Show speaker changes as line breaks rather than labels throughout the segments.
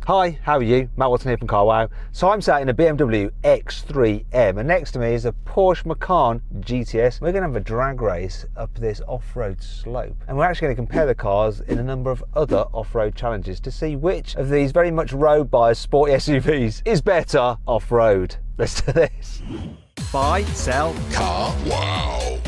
Hi, how are you? Matt Watson here from Carwow. So I'm sat in a BMW X3M and next to me is a Porsche Macan GTS. We're going to have a drag race up this off-road slope. And we're actually going to compare the cars in a number of other off-road challenges to see which of these very much road-biased sporty SUVs is better off-road. Let's do this. Buy, sell, Carwow.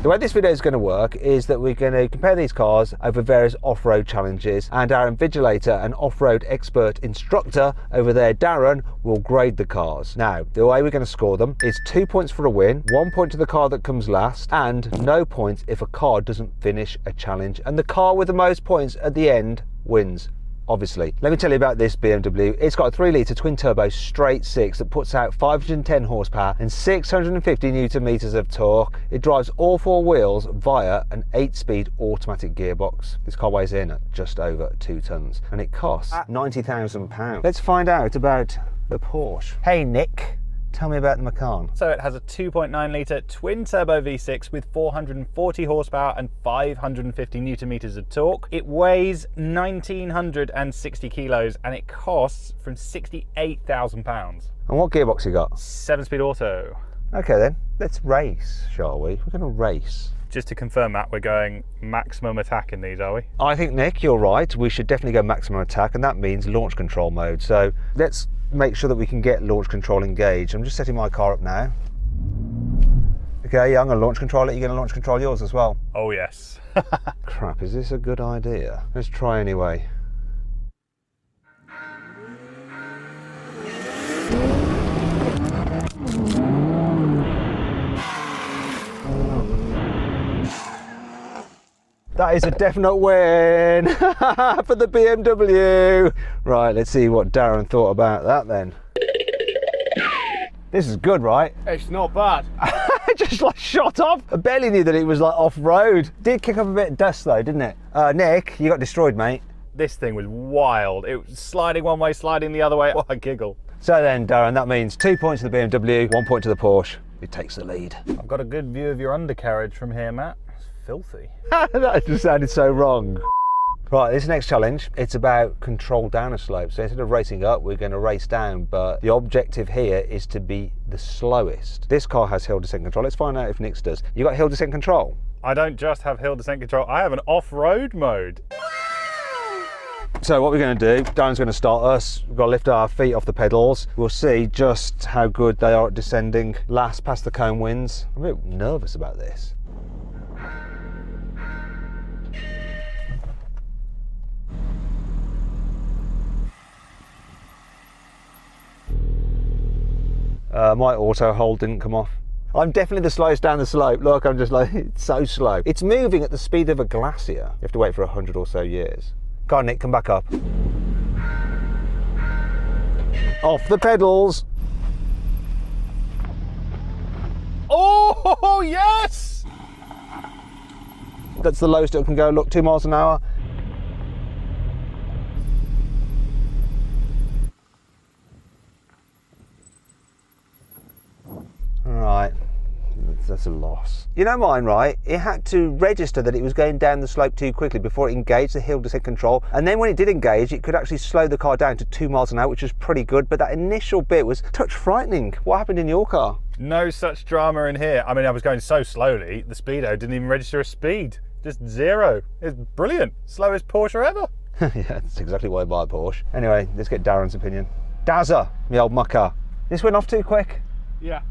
The way this video is going to work is that we're going to compare these cars over various off-road challenges, and our invigilator and off-road expert instructor over there, Darren, will grade the cars. Now, the way we're going to score them is 2 points for a win, 1 point to the car that comes last, and no points if a car doesn't finish a challenge. And the car with the most points at the end wins. Obviously. Let me tell you about this BMW. It's got a 3-litre twin-turbo straight six that puts out 510 horsepower and 650 newton meters of torque. It drives all four wheels via an 8-speed automatic gearbox. This car weighs in at just over 2 tons and it costs £90,000. Let's find out about the Porsche. Hey Nick, tell me about the Macan.
So it has a 2.9 litre twin turbo V6 with 440 horsepower and 550 newton meters of torque. It weighs 1,960 kilos and it costs from £68,000.
And what gearbox you got?
7-speed auto.
Okay then, let's race, shall we? We're going to race.
Just to confirm that, we're going maximum attack in these, are we?
I think, Nick, you're right. We should definitely go maximum attack, and that means launch control mode. So let's make sure that we can get launch control engaged. I'm just setting my car up now. Okay, yeah, I'm going to launch control it. You're going to launch control yours as well?
Oh, yes.
Crap, is this a good idea? Let's try anyway. That is a definite win for the BMW. Right, let's see what Darren thought about that then. This is good, right?
It's not bad.
It just like shot off. I barely knew that it was like off-road. Did kick up a bit of dust though, didn't it? Nick, you got destroyed, mate.
This thing was wild. It was sliding one way, sliding the other way. What a giggle.
So then, Darren, that means 2 points to the BMW, 1 point to the Porsche. It takes the lead.
I've got a good view of your undercarriage from here, Matt. Filthy.
That just sounded so wrong. Right, this next challenge, it's about control down a slope. So instead of racing up, we're going to race down, but the objective here is to be the slowest. This car has hill descent control. Let's find out if Nick's does. You got hill descent control?
I don't just have hill descent control, I have an off-road mode.
So what we're going to do, Darren's going to start us. We've got to lift our feet off the pedals. We'll see just how good they are at descending. Last past the cone wins. I'm a bit nervous about this. My auto hold didn't come off. I'm definitely the slowest down the slope. Look, I'm just like, it's so slow. It's moving at the speed of a glacier. You have to wait for 100 or so years. Go on, Nick, come back up. Off the pedals.
Oh, yes!
That's the lowest it can go. Look, 2 miles an hour. Right, that's a loss. You know mine, right? It had to register that it was going down the slope too quickly before it engaged the hill descent control. And then when it did engage, it could actually slow the car down to 2 miles an hour, which was pretty good. But that initial bit was touch frightening. What happened in your car?
No such drama in here. I mean, I was going so slowly, the speedo didn't even register a speed. Just zero. It's brilliant. Slowest Porsche ever.
Yeah, that's exactly why I buy a Porsche. Anyway, let's get Darren's opinion. Dazza, the old mucker. This went off too quick.
Yeah.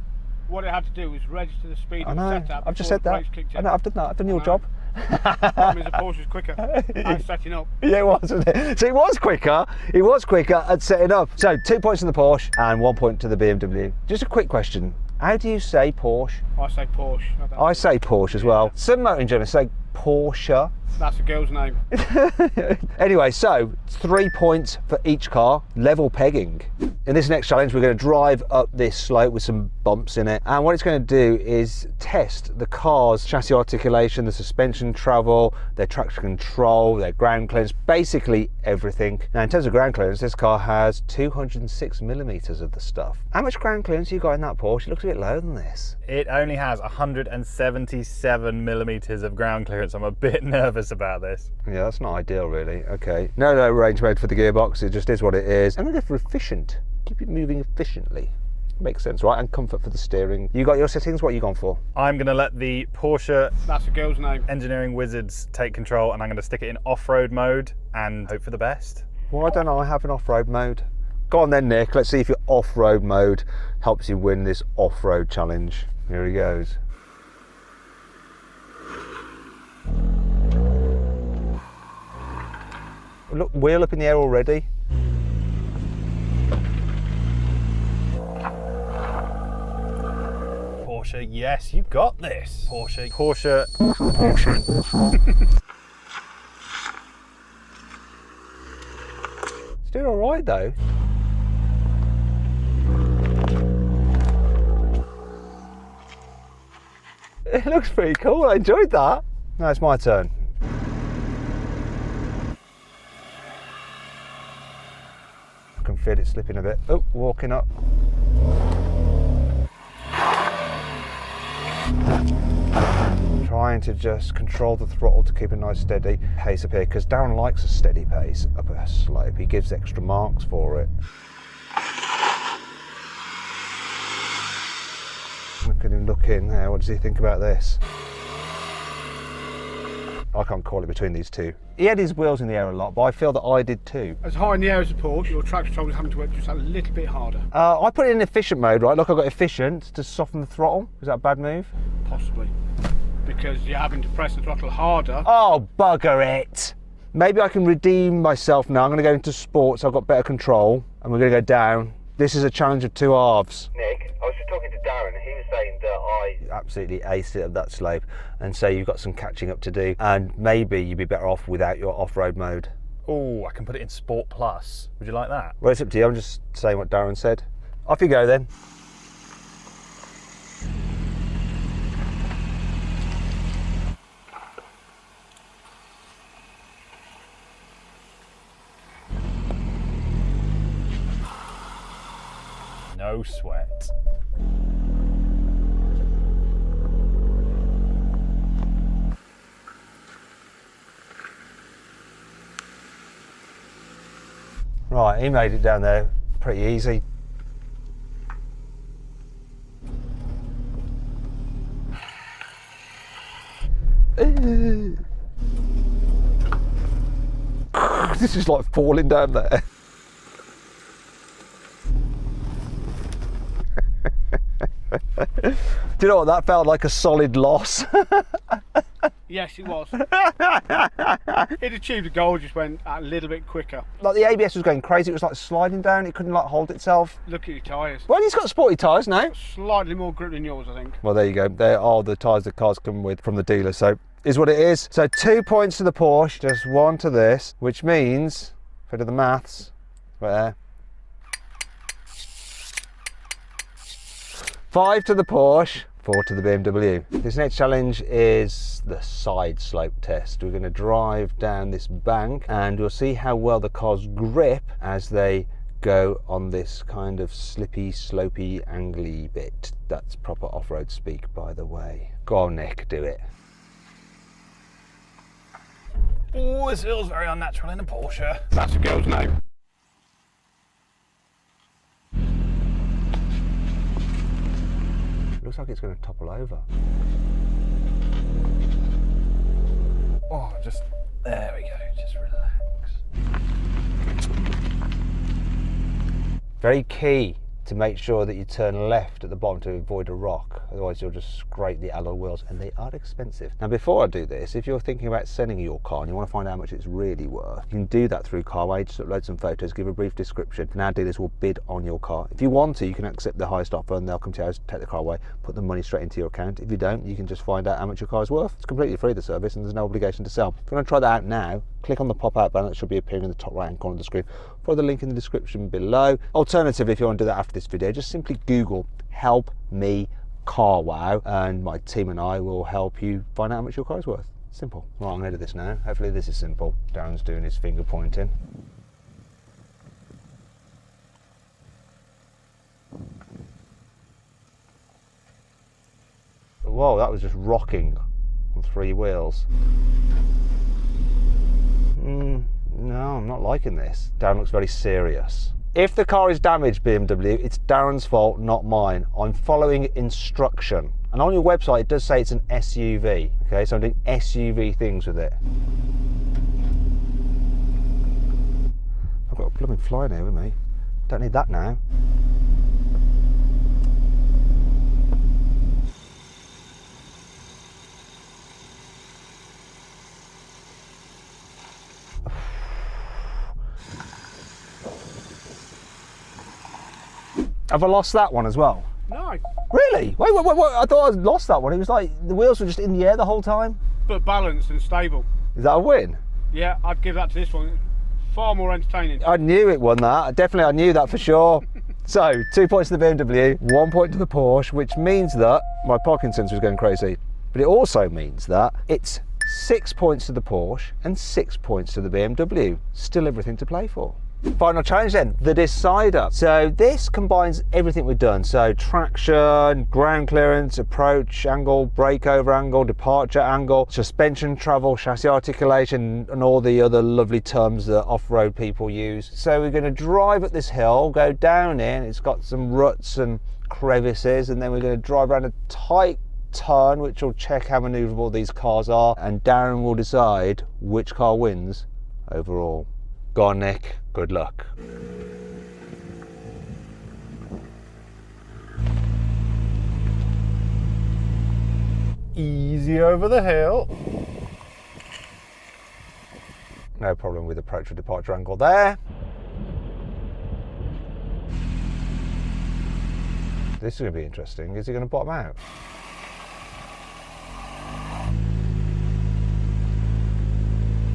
What it had to do was register the speed
I know,
and set up.
I've just said that. I know, I've done that. I've done your job.
The problem is the Porsche was quicker at setting up.
Yeah, it was, wasn't it? So it was quicker. It was quicker at setting up. So 2 points to the Porsche and 1 point to the BMW. Just a quick question. How do you say Porsche?
I say Porsche.
I say Porsche as well. Some motoring journalists say Porsche.
That's a girl's name.
Anyway, so 3 points for each car, level pegging. In this next challenge, we're going to drive up this slope with some bumps in it. And what it's going to do is test the car's chassis articulation, the suspension travel, their traction control, their ground clearance, basically everything. Now, in terms of ground clearance, this car has 206 millimeters of the stuff. How much ground clearance you got in that Porsche? It looks a bit lower than this.
It only has 177 millimeters of ground clearance. experience. I'm a bit nervous about this.
Yeah, that's not ideal really. Okay. No range mode for the gearbox, it just is what it is. I'm going to go for efficient. Keep it moving efficiently. Makes sense, right? And comfort for the steering. You got your settings, what are you gone for?
I'm going to let the Porsche
That's the girl's name.
engineering wizards take control, and I'm going to stick it in off-road mode and hope for the best.
Why don't I have an off-road mode? Go on then, Nick. Let's see if your off-road mode helps you win this off-road challenge. Here he goes. Look, wheel up in the air already.
Porsche, yes, you got this. Porsche.
It's doing all right though. It looks pretty cool. I enjoyed that. Now it's my turn. I can feel it slipping a bit. Oh, walking up. Trying to just control the throttle to keep a nice steady pace up here, because Darren likes a steady pace up a slope. He gives extra marks for it. Look at him looking there. What does he think about this? I can't call it between these two. He had his wheels in the air a lot, but I feel that I did too.
As high in the air as the Porsche, your traction control is having to work just a little bit harder.
I put it in efficient mode, right? Look, I've got efficient to soften the throttle. Is that a bad move?
Possibly. Because you're having to press the throttle harder.
Oh, bugger it. Maybe I can redeem myself now. I'm going to go into sports. I've got better control, and we're going to go down. This is a challenge of two halves. Nick, I was just talking to Darren. He was saying that I absolutely aced it at that slope, and so you've got some catching up to do, and maybe you'd be better off without your off-road mode.
Oh, I can put it in Sport Plus. Would you like that?
Well, it's up to you. I'm just saying what Darren said. Off you go then.
No sweat.
Right, he made it down there pretty easy. This is like falling down there. Do you know what, that felt like a solid loss.
Yes, it was. It achieved a goal, just went a little bit quicker.
Like the ABS was going crazy, it was like sliding down, it couldn't like hold itself.
Look at your tyres.
Well, he's got sporty tyres now.
Slightly more grip than yours, I think.
Well, there you go. There are the tyres the cars come with from the dealer, so is what it is. So 2 points to the Porsche, just 1 to this, which means, if I do the maths, right there, 5 to the Porsche, 4 to the BMW. This next challenge is the side slope test. We're going to drive down this bank and we'll see how well the cars grip as they go on this kind of slippy, slopey, angly bit. That's proper off-road speak, by the way. Go on, Nick, do it.
Oh, this feels very unnatural in a Porsche.
That's the girl's name.
Looks like it's going to topple over.
Oh, just, there we go, just relax.
Very key to make sure that you turn left at the bottom to avoid a rock, otherwise you'll just scrape the alloy wheels, and they are expensive. Now before I do this, if you're thinking about selling your car and you want to find out how much it's really worth, you can do that through carwow. Just upload some photos, give a brief description, and our dealers will bid on your car. If you want to, you can accept the highest offer and they'll come to your house, take the car away, put the money straight into your account. If you don't, you can just find out how much your car is worth. It's completely free, the service, and there's no obligation to sell. If you want to try that out now, click on the pop-out banner that should be appearing in the top right hand corner of the screen. Follow the link in the description below. Alternatively, if you want to do that after this video, just simply Google "help me carwow" and my team and I will help you find out how much your car is worth. Simple. Right, I'm going to do this now. Hopefully this is simple. Darren's doing his finger pointing. Whoa, that was just rocking on 3 wheels. No, I'm not liking this. Darren looks very serious. If the car is damaged, BMW, it's Darren's fault, not mine. I'm following instruction. And on your website, it does say it's an SUV. Okay, so I'm doing SUV things with it. I've got a blooming fly here with me. Don't need that now. Have I lost that one as well?
No.
Really? Wait, I thought I lost that one. It was like the wheels were just in the air the whole time.
But balanced and stable.
Is that a win?
Yeah, I'd give that to this one. Far more entertaining.
I knew it won that. I knew that for sure. So, 2 points to the BMW, 1 point to the Porsche, which means that my parking sensor is going crazy. But it also means that it's 6 points to the Porsche and 6 points to the BMW. Still everything to play for. Final challenge then, the decider. So this combines everything we've done. So traction, ground clearance, approach angle, breakover angle, departure angle, suspension travel, chassis articulation, and all the other lovely terms that off-road people use. So we're going to drive up this hill, go down in, it's got some ruts and crevices, and then we're going to drive around a tight turn, which will check how manoeuvrable these cars are, and Darren will decide which car wins overall. Go on, Nick. Good luck.
Easy over the hill.
No problem with approach or departure angle there. This is going to be interesting. Is he going to bottom out?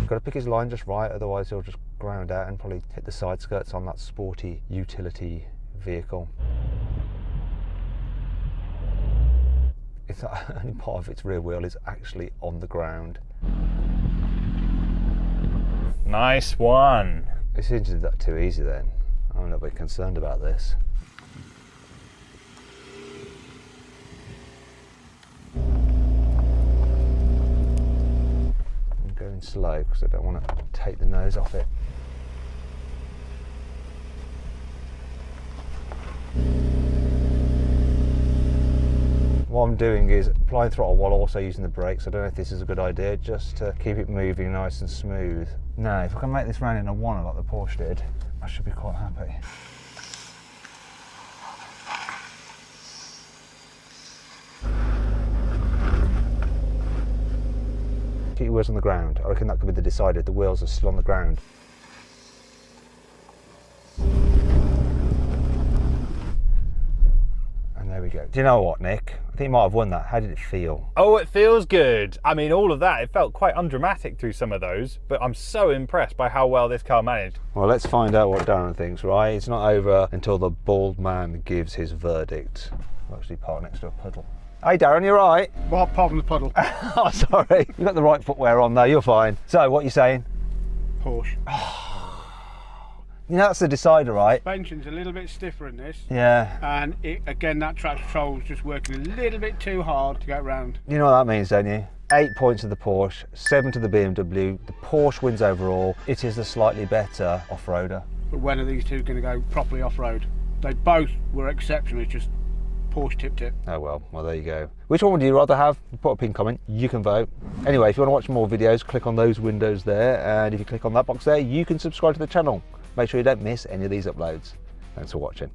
Got to pick his line just right, otherwise he'll just ground out and probably hit the side skirts on that sporty utility vehicle. It's only part of its rear wheel is actually on the ground.
Nice one.
It seems that too easy then. I'm a little bit concerned about this. Going slow because I don't want to take the nose off it. What I'm doing is applying throttle while also using the brakes. I don't know if this is a good idea, just to keep it moving nice and smooth. Now, if I can make this round in a 1 like the Porsche did, I should be quite happy. Keep your wheels on the ground. I reckon that could be the decider. The wheels are still on the ground. And there we go. Do you know what, Nick? I think you might have won that. How did it feel?
Oh, it feels good. I mean, all of that, it felt quite undramatic through some of those, but I'm so impressed by how well this car managed.
Well, let's find out what Darren thinks, right? It's not over until the bald man gives his verdict. I'll actually park next to a puddle. Hey Darren, you right?
Well, apart from the puddle.
Oh, sorry. You've got the right footwear on though, you're fine. So, what are you saying?
Porsche.
You know, that's the decider, right?
Suspension's a little bit stiffer in this.
Yeah.
And again, that traction control is just working a little bit too hard to get round.
You know what that means, don't you? 8 points to the Porsche, 7 to the BMW. The Porsche wins overall. It is the slightly better off-roader.
But when are these two going to go properly off-road? They both were exceptional, it's just Porsche tipped it.
Oh well, there you go. Which one would you rather have? Put a pin comment, you can vote. Anyway, if you want to watch more videos, click on those windows there, and if you click on that box there, you can subscribe to the channel. Make sure you don't miss any of these uploads. Thanks for watching.